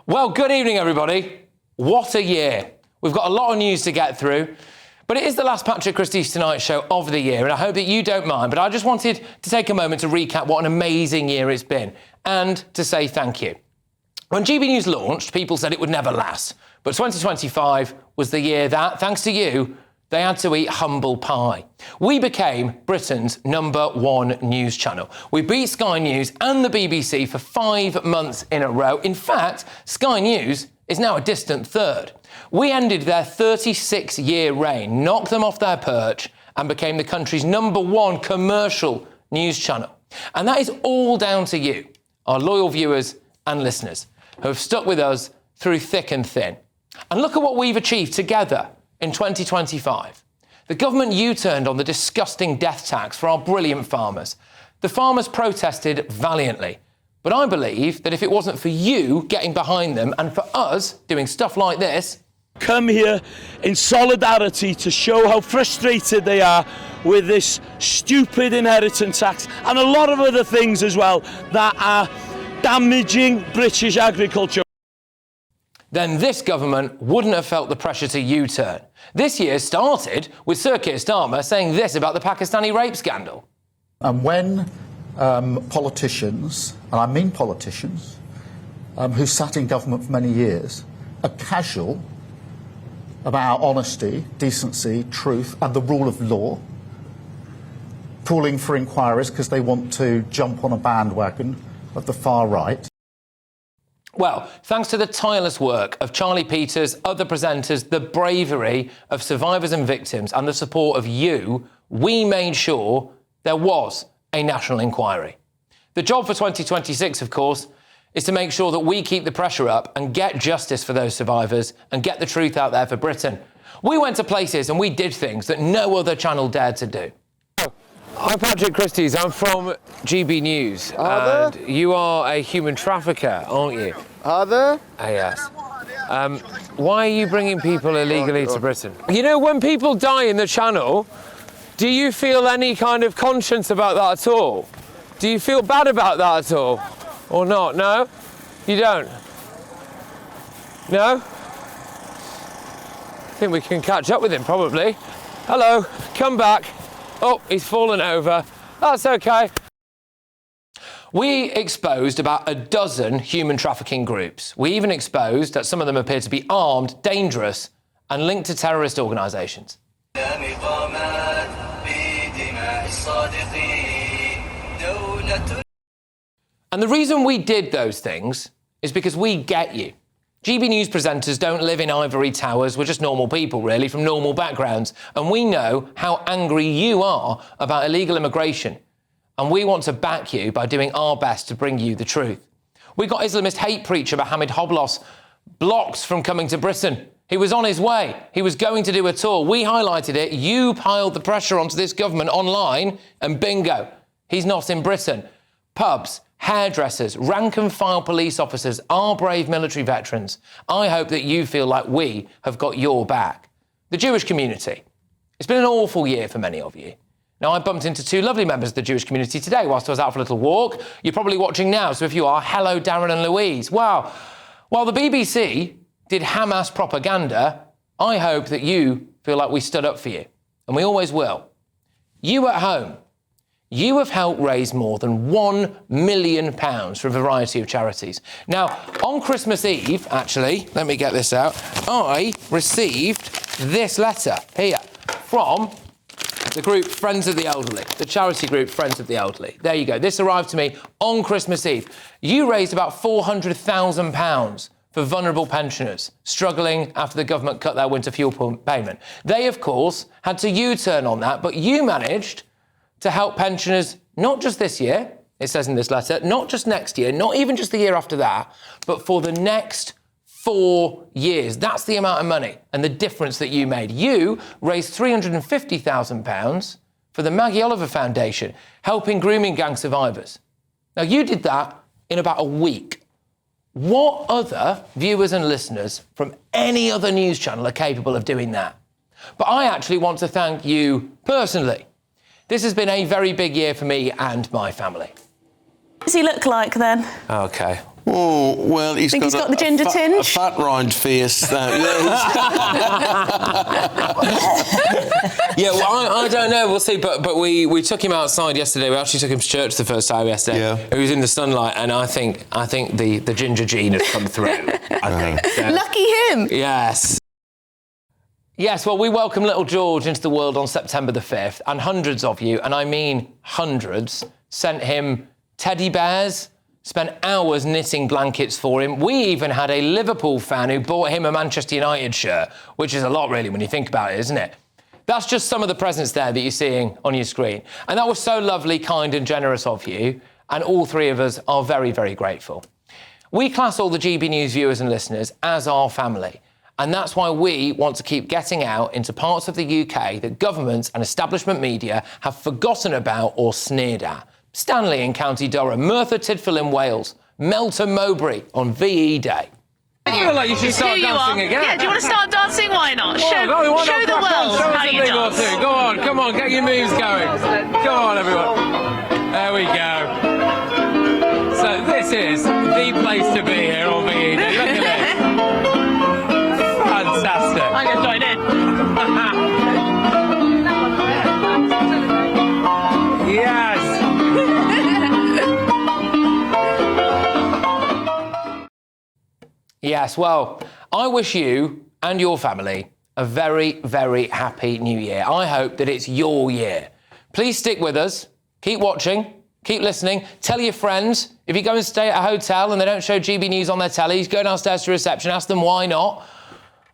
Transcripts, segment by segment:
Well, good evening, everybody. What a year. We've got a lot of news to get through, but it is the last Patrick Christys Tonight show of the year, and I hope that you don't mind, but I just wanted to take a moment to recap what an amazing year it's been and to say thank you. When GB News launched, people said it would never last, but 2025 was the year that, thanks to you, they had to eat humble pie. We became Britain's #1 news channel. We beat Sky News and the BBC for 5 months in a row. In fact, Sky News is now a distant third. We ended their 36-year reign, knocked them off their perch, and became the country's #1 commercial news channel. And that is all down to you, our loyal viewers and listeners, who have stuck with us through thick and thin. And look at what we've achieved together in 2025. The government U-turned on the disgusting death tax for our brilliant farmers. The farmers protested valiantly. But I believe that if it wasn't for you getting behind them and for us doing stuff like this... Come here in solidarity to show how frustrated they are with this stupid inheritance tax and a lot of other things as well that are damaging British agriculture. Then this government wouldn't have felt the pressure to U-turn. This year started with Sir Keir Starmer saying this about the Pakistani rape scandal. And when politicians, and I mean politicians, who sat in government for many years, are casual about honesty, decency, truth and the rule of law, calling for inquiries because they want to jump on a bandwagon of the far right. Well, thanks to the tireless work of Charlie Peters, other presenters, the bravery of survivors and victims and the support of you, we made sure there was a national inquiry. The job for 2026, of course, is to make sure that we keep the pressure up and get justice for those survivors and get the truth out there for Britain. We went to places and we did things that no other channel dared to do. I'm Patrick Christys, I'm from GB News, and you are a human trafficker, aren't you? Are there? Yes. Why are you bringing people illegally to Britain? You know, when people die in the channel, do you feel any kind of conscience about that at all? Do you feel bad about that at all? Or not? No? You don't? No? I think we can catch up with him, probably. Hello, come back. Oh, he's fallen over. That's okay. We exposed about a dozen human trafficking groups. We even exposed that some of them appear to be armed, dangerous, and linked to terrorist organisations. And the reason we did those things is because we get you. GB News presenters don't live in ivory towers. We're just normal people, really, from normal backgrounds. And we know how angry you are about illegal immigration. And we want to back you by doing our best to bring you the truth. We got Islamist hate preacher Mohammed Hoblos blocked from coming to Britain. He was on his way. He was going to do a tour. We highlighted it. You piled the pressure onto this government online, and bingo, he's not in Britain. Pubs, hairdressers, rank-and-file police officers, our brave military veterans. I hope that you feel like we have got your back. The Jewish community. It's been an awful year for many of you. Now, I bumped into 2 lovely members of the Jewish community today whilst I was out for a little walk. You're probably watching now, so if you are, hello, Darren and Louise. Wow. While the BBC did Hamas propaganda, I hope that you feel like we stood up for you, and we always will. You at home, you have helped raise more than £1 million for a variety of charities. Now, on Christmas Eve, actually, let me get this out, I received this letter here from the group Friends of the Elderly, the charity group Friends of the Elderly. There you go. This arrived to me on Christmas Eve. You raised about £400,000 for vulnerable pensioners struggling after the government cut their winter fuel payment. They, of course, had to U-turn on that, but you managed to help pensioners, not just this year, it says in this letter, not just next year, not even just the year after that, but for the next 4 years. That's the amount of money and the difference that you made. You raised £350,000 for the Maggie Oliver Foundation, helping grooming gang survivors. Now, you did that in about a week. What other viewers and listeners from any other news channel are capable of doing that? But I actually want to thank you personally. This has been a very big year for me and my family. What does he look like then? Okay. Oh, well, he's Think got, he's got the ginger a tinge? fat rind face. Yeah, Yeah, well, I don't know. We'll see. But we took him outside yesterday. We actually took him to church the first time yesterday. Yeah. He was in the sunlight, and I think the ginger gene has come through. I think. So, Lucky him. yes. Yes, well, we welcome little George into the world on September the 5th, and hundreds of you, and I mean hundreds, sent him teddy bears, spent hours knitting blankets for him. We even had a Liverpool fan who bought him a Manchester United shirt, which is a lot, really, when you think about it, isn't it? That's just some of the presents there that you're seeing on your screen. And that was so lovely, kind and generous of you, and all three of us are very, very grateful. We class all the GB News viewers and listeners as our family. And that's why we want to keep getting out into parts of the UK that governments and establishment media have forgotten about or sneered at. Stanley in County Durham, Merthyr Tydfil in Wales, Melton Mowbray on VE Day. I feel like you should start dancing again. Yeah, do you want to start dancing? Why not? Show the world how you dance. Go on, come on, get your moves going. Come on, everyone. There we go. So this is the place to be here on VE Day. Look at this. Fantastic. I'm going to join in. Yes. Yes, well, I wish you and your family a very, very happy new year. I hope that it's your year. Please stick with us. Keep watching. Keep listening. Tell your friends. If you go and stay at a hotel and they don't show GB News on their tellies, go downstairs to reception, ask them why not.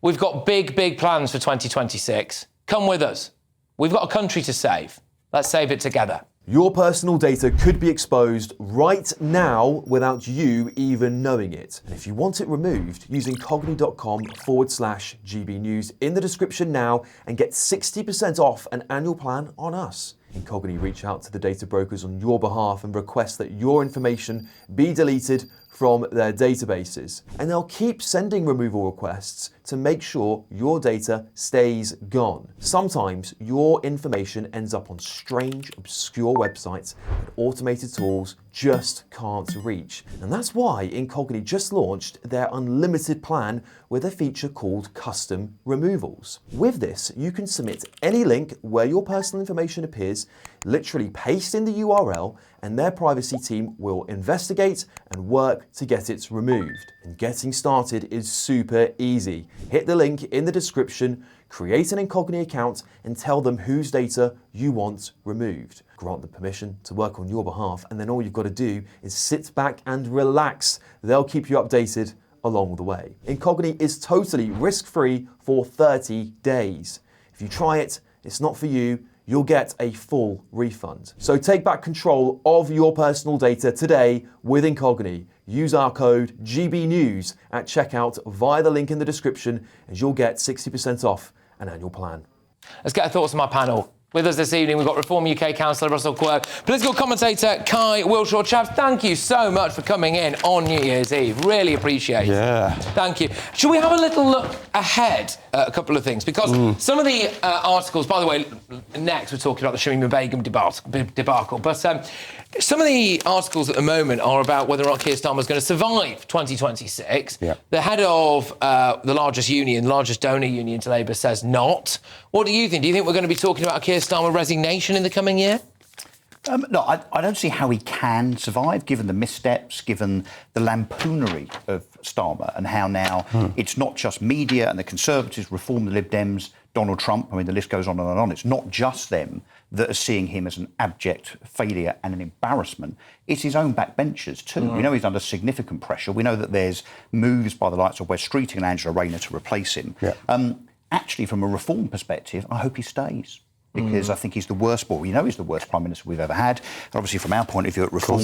We've got big, big plans for 2026. Come with us. We've got a country to save. Let's save it together. Your personal data could be exposed right now without you even knowing it. And if you want it removed, use incogni.com/GB News in the description now and get 60% off an annual plan on us. Incogni reach out to the data brokers on your behalf and request that your information be deleted from their databases. And they'll keep sending removal requests to make sure your data stays gone. Sometimes your information ends up on strange, obscure websites that automated tools just can't reach. And that's why Incogni just launched their unlimited plan with a feature called Custom Removals. With this, you can submit any link where your personal information appears, literally paste in the URL, and their privacy team will investigate and work to get it removed. And getting started is super easy. Hit the link in the description, create an Incogni account, and tell them whose data you want removed. Grant them permission to work on your behalf, and then all you've got to do is sit back and relax. They'll keep you updated along the way. Incogni is totally risk-free for 30 days. If you try it, it's not for you, you'll get a full refund. So take back control of your personal data today with Incogni. Use our code GBNews at checkout via the link in the description, and you'll get 60% off an annual plan. Let's get our thoughts on my panel. With us this evening, we've got Reform UK councillor Russell Quirk, political commentator Kai Wilshaw. Chaps, thank you so much for coming in on New Year's Eve. Really appreciate it. Yeah. Thank you. Should we have a little look ahead at a couple of things? Because some of the articles, by the way, next we're talking about the Shamima Begum debacle, but some of the articles at the moment are about whether or not Keir Starmer's going to survive 2026. Yeah. The head of the largest donor union to Labour says not. What do you think? Do you think we're going to be talking about a Keir Starmer resignation in the coming year? No, I don't see how he can survive, given the missteps, given the lampoonery of Starmer, and how now it's not just media and the Conservatives, Reform, the Lib Dems, Donald Trump. I mean, the list goes on and on. It's not just them that are seeing him as an abject failure and an embarrassment. It's his own backbenchers too. We know he's under significant pressure. We know that there's moves by the likes of Wes Streeting and Angela Rayner to replace him. Yeah. Actually, from a Reform perspective, I hope he stays. Because I think he's the worst, well, we know he's the worst Prime Minister we've ever had. And obviously, from our point of view at Reform,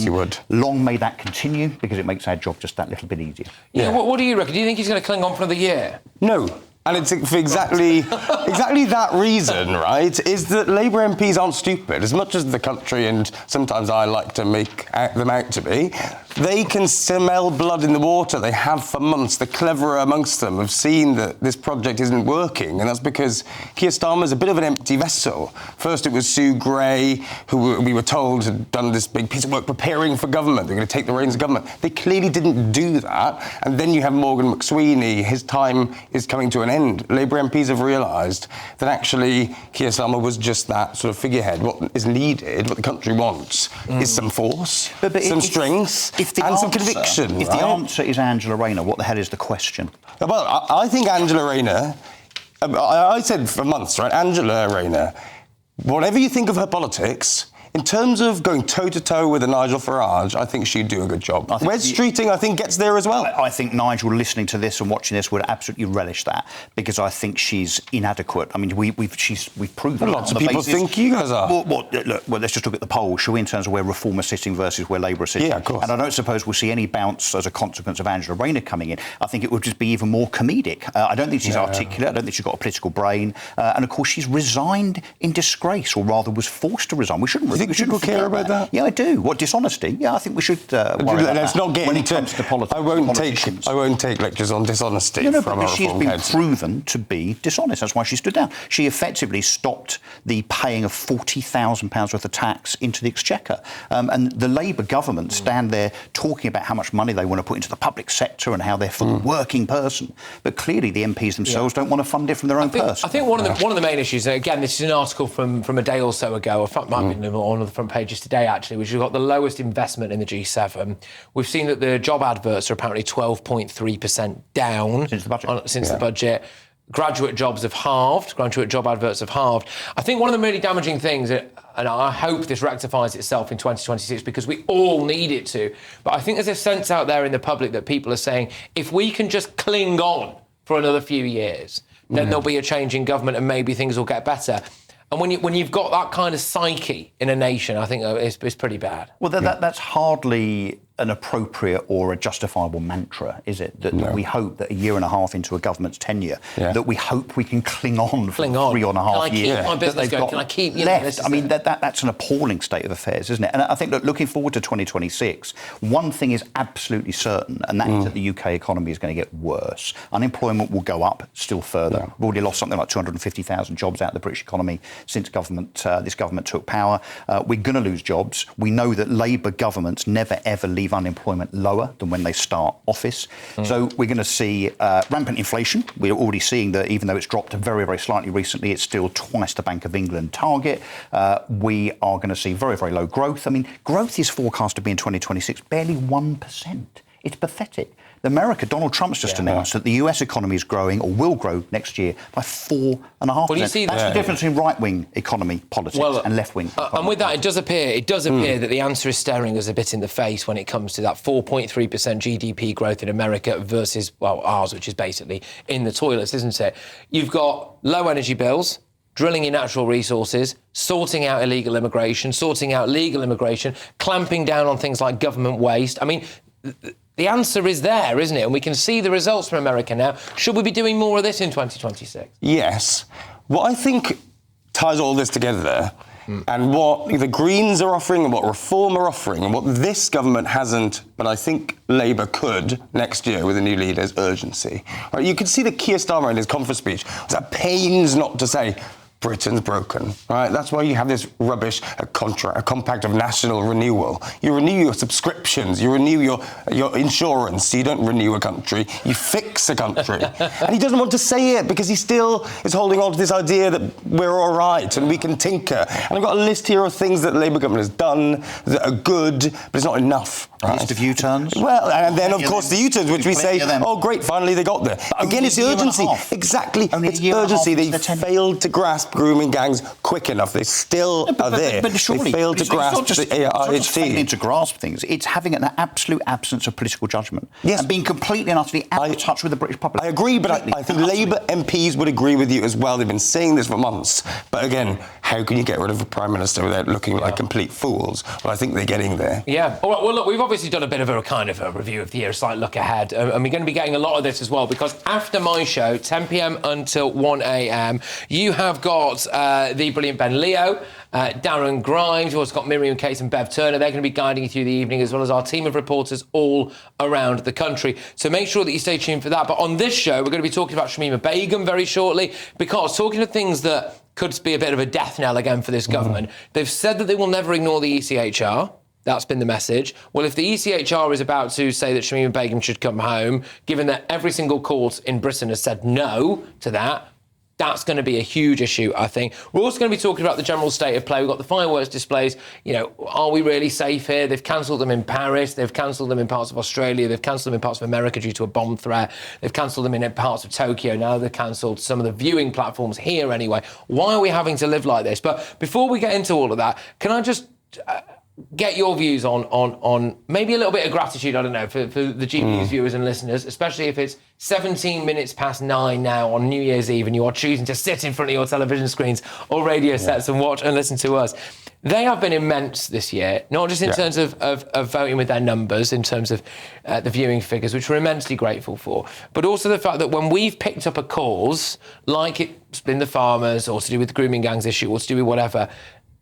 long may that continue, because it makes our job just that little bit easier. Yeah. What do you reckon? Do you think he's going to cling on for another year? No. And it's for exactly that reason, right, is that Labour MPs aren't stupid, as much as the country, and sometimes I like to make them out to be. they can smell blood in the water. They have for months. The cleverer amongst them have seen that this project isn't working, and that's because Keir Starmer's a bit of an empty vessel. First it was Sue Gray, who we were told had done this big piece of work preparing for government. They're going to take the reins of government. They clearly didn't do that. And then you have Morgan McSweeney. His time is coming to an end. Labour MPs have realised that actually Keir Starmer was just that sort of figurehead. What is needed, what the country wants, is some force, some strength, and some conviction. If the answer is Angela Rayner, what the hell is the question? Well, I think Angela Rayner, I said for months, right, Angela Rayner, whatever you think of her politics, in terms of going toe-to-toe with a Nigel Farage, I think she'd do a good job. Wes Streeting, I think, gets there as well. I think Nigel, listening to this and watching this, would absolutely relish that, because I think she's inadequate. I mean, we've proven lots of people think you guys are. Well, let's just look at the polls, shall we, in terms of where Reform are sitting versus where Labour are sitting. Yeah, of course. And I don't suppose we'll see any bounce as a consequence of Angela Rayner coming in. I think it would just be even more comedic. I don't think she's articulate. I don't think she's got a political brain. And, of course, she's resigned in disgrace, or rather was forced to resign. We shouldn't. You think people care about that? Yeah, I do. What, dishonesty? Yeah, I think we should worry about Let's that. not get when into it comes to politics. I won't take lectures on dishonesty No, from but our she's reform been heads. proven to be dishonest. That's why she stood down. She effectively stopped the paying of £40,000 worth of tax into the Exchequer. And the Labour government stand there talking about how much money they want to put into the public sector and how they're for the working person. But clearly the MPs themselves don't want to fund it from their own purse. I think one of the main issues, again, this is an article from a day or so ago, or it might have been on one of the front pages today, actually, which has got the lowest investment in the G7. We've seen that the job adverts are apparently 12.3% down Since the budget. Since the budget. Graduate jobs have halved. Graduate job adverts have halved. I think one of the really damaging things, and I hope this rectifies itself in 2026 because we all need it to, but I think there's a sense out there in the public that people are saying, if we can just cling on for another few years, then there'll be a change in government and maybe things will get better. And when you've got that kind of psyche in a nation, I think it's pretty bad. Well, that's hardly an appropriate or a justifiable mantra, is it? That we hope that a year and a half into a government's tenure, that we hope we can cling on for 3.5 years. Can I keep my business going? Can I keep left? I mean, that's an appalling state of affairs, isn't it? And I think that looking forward to 2026, one thing is absolutely certain, and that is that the UK economy is going to get worse. Unemployment will go up still further. Yeah. We've already lost something like 250,000 jobs out of the British economy since this government took power. We're going to lose jobs. We know that Labour governments never, ever leave unemployment lower than when they start office. So we're going to see rampant inflation. We're already seeing that even though it's dropped very, very slightly recently, it's still twice the Bank of England target. We are going to see very, very low growth. I mean, growth is forecast to be in 2026 barely 1%. It's pathetic. America, Donald Trump's just announced that the US economy is growing, or will grow next year, by 4.5%. Well, you see, that's the difference between right-wing economy politics and left-wing. And with that, it does appear that the answer is staring us a bit in the face when it comes to that 4.3% GDP growth in America versus, well, ours, which is basically in the toilets, isn't it? You've got low energy bills, drilling in natural resources, sorting out illegal immigration, sorting out legal immigration, clamping down on things like government waste. I mean, the answer is there, isn't it? And we can see the results from America now. Should we be doing more of this in 2026? Yes. What I think ties all this together and what the Greens are offering and what Reform are offering and what this government hasn't, but I think Labour could next year with a new leader, is urgency. Right, you can see that Keir Starmer in his conference speech was at pains not to say Britain's broken, right? That's why you have this rubbish, a compact of national renewal. You renew your subscriptions, you renew your insurance, you don't renew a country, you fix a country. And he doesn't want to say it because he still is holding on to this idea that we're all right and we can tinker. And I've got a list here of things that the Labour government has done that are good, but it's not enough. Right? List of U-turns? Well, and then, of course, the U-turns, which we say, oh, great, finally they got there. Again, it's the urgency. Exactly. It's urgency. They failed to grasp grooming gangs quick enough. They still are there. But surely, they failed to grasp the It's failing to grasp things. It's having an absolute absence of political judgment. Yes. And being completely and utterly out of touch with the British public. I agree, but I think Labour MPs would agree with you as well. They've been saying this for months. But again, how can you get rid of a prime minister without looking like complete fools? Well, I think they're getting there. Yeah. All right, well, look, we've obviously done a bit of a kind of a review of the year, a slight look ahead, and we're going to be getting a lot of this as well, because after my show, 10 p.m. until 1 a.m, you have got the brilliant Ben Leo, Darren Grimes, you've also got Miriam Cates and Bev Turner. They're going to be guiding you through the evening, as well as our team of reporters all around the country. So make sure that you stay tuned for that. But on this show, we're going to be talking about Shamima Begum very shortly, because talking of things that could be a bit of a death knell again for this government, they've said that they will never ignore the ECHR. That's been the message. Well, if the ECHR is about to say that Shamima Begum should come home, given that every single court in Britain has said no to that, that's going to be a huge issue, I think. We're also going to be talking about the general state of play. We've got the fireworks displays. You know, are we really safe here? They've cancelled them in Paris. They've cancelled them in parts of Australia. They've cancelled them in parts of America due to a bomb threat. They've cancelled them in parts of Tokyo. Now they've cancelled some of the viewing platforms here anyway. Why are we having to live like this? But before we get into all of that, can I just get your views on maybe a little bit of gratitude, I don't know, for the GB News viewers and listeners, especially if it's 17 minutes past 9 now on New Year's Eve and you are choosing to sit in front of your television screens or radio sets and watch and listen to us. They have been immense this year, not just in terms of voting with their numbers, in terms of the viewing figures, which we're immensely grateful for, but also the fact that when we've picked up a cause, like it's been the farmers or to do with the grooming gangs issue or to do with whatever,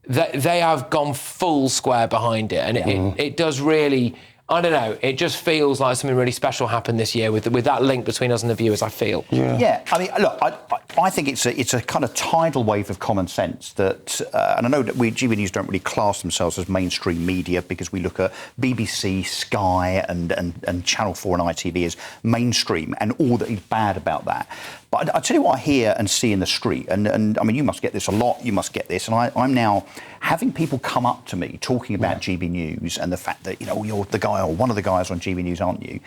they have gone full square behind it, and it does really, I don't know, it just feels like something really special happened this year with that link between us and the viewers, I feel. Yeah, I mean, look, I think it's a kind of tidal wave of common sense that, and I know that GB News don't really class themselves as mainstream media because we look at BBC, Sky and Channel 4 and ITV as mainstream, and all that is bad about that. But I tell you what I hear and see in the street, and I mean, you must get this a lot, you must get this, and I'm now having people come up to me talking about GB News and the fact that, you know, you're the guy or one of the guys on GB News, aren't you?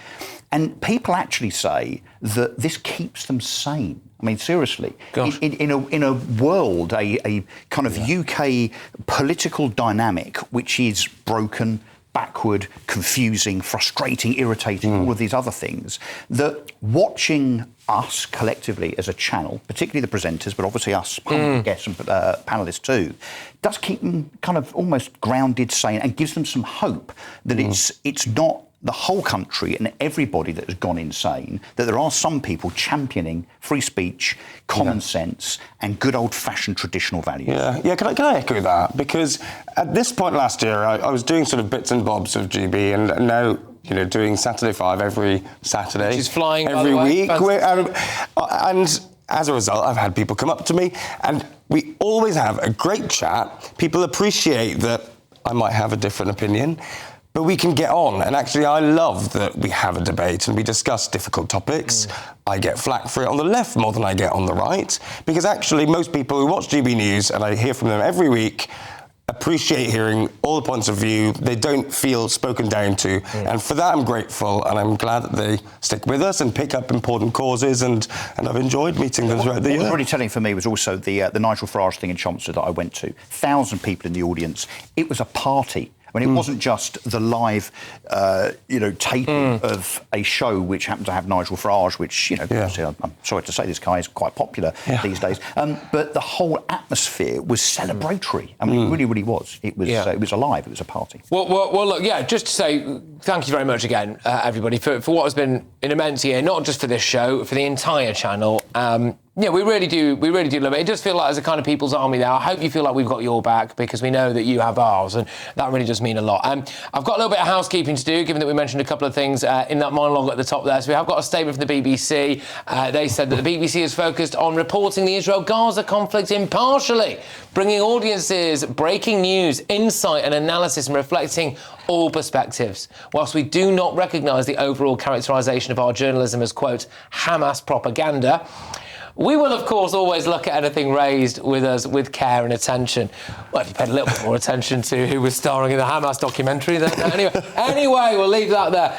And people actually say that this keeps them sane. I mean, seriously, in a world, a kind of UK political dynamic which is broken, backward, confusing, frustrating, irritating, all of these other things, that watching us collectively as a channel, particularly the presenters, but obviously us guests and panellists too, does keep them kind of almost grounded, sane, and gives them some hope that it's not the whole country and everybody that has gone insane, that there are some people championing free speech, common sense, and good old-fashioned traditional values. Yeah. Can I echo that? Because at this point last year, I was doing sort of bits and bobs of GB, and now, you know, doing Saturday 5 every Saturday. Which is flying, every by the way. week. And as a result, I've had people come up to me, and we always have a great chat. People appreciate that I might have a different opinion, but we can get on. And actually, I love that we have a debate and we discuss difficult topics. I get flack for it on the left more than I get on the right, because actually most people who watch GB News, and I hear from them every week, appreciate hearing all the points of view. They don't feel spoken down to. And for that, I'm grateful, and I'm glad that they stick with us and pick up important causes, and I've enjoyed meeting them throughout the year. What was really telling for me was also the Nigel Farage thing in Chelmsford that I went to. 1,000 people in the audience. It was a party. I mean, it wasn't just the live, taping of a show which happened to have Nigel Farage, which, obviously, I'm sorry to say this guy is quite popular these days. But the whole atmosphere was celebratory. I mean, it really, really was. It was alive. It was a party. Well, look, just to say thank you very much again, everybody, for what has been an immense year, not just for this show, for the entire channel. Yeah, we really do love it. It does feel like there's a kind of people's army there. I hope you feel like we've got your back, because we know that you have ours, and that really does mean a lot. I've got a little bit of housekeeping to do, given that we mentioned a couple of things in that monologue at the top there. So we have got a statement from the BBC. They said that the BBC is focused on reporting the Israel-Gaza conflict impartially, bringing audiences breaking news, insight and analysis, and reflecting all perspectives. Whilst we do not recognise the overall characterisation of our journalism as, quote, Hamas propaganda, we will, of course, always look at anything raised with us with care and attention. Well, if you paid a little bit more attention to who was starring in the Hamas documentary, then anyway, we'll leave that there.